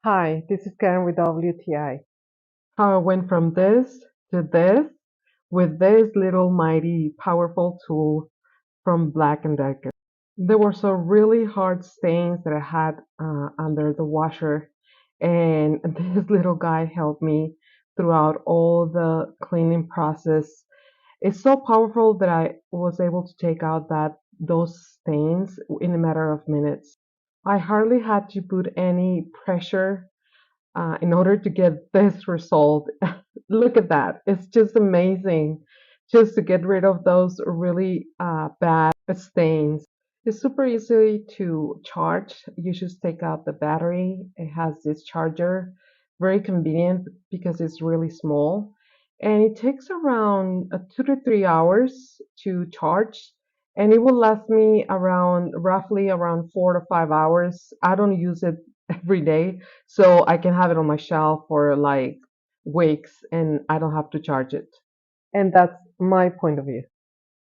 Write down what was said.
Hi, this is Karen with WTI. How I went from this to this with this little mighty powerful tool from Black& Decker. There were some really hard stains that I had under the washer, and this little guy helped me throughout all the cleaning process. It's so powerful that I was able to take out those stains in a matter of minutes. I hardly had to put any pressure in order to get this result. Look at that. It's just amazing just to get rid of those really bad stains. It's super easy to charge. You just take out the battery. It has this charger, very convenient because it's really small. And it takes around 2 to 3 hours to charge. And it will last me around roughly around 4 to 5 hours. I don't use it every day, so I can have it on my shelf for like weeks and I don't have to charge it. And that's my point of view.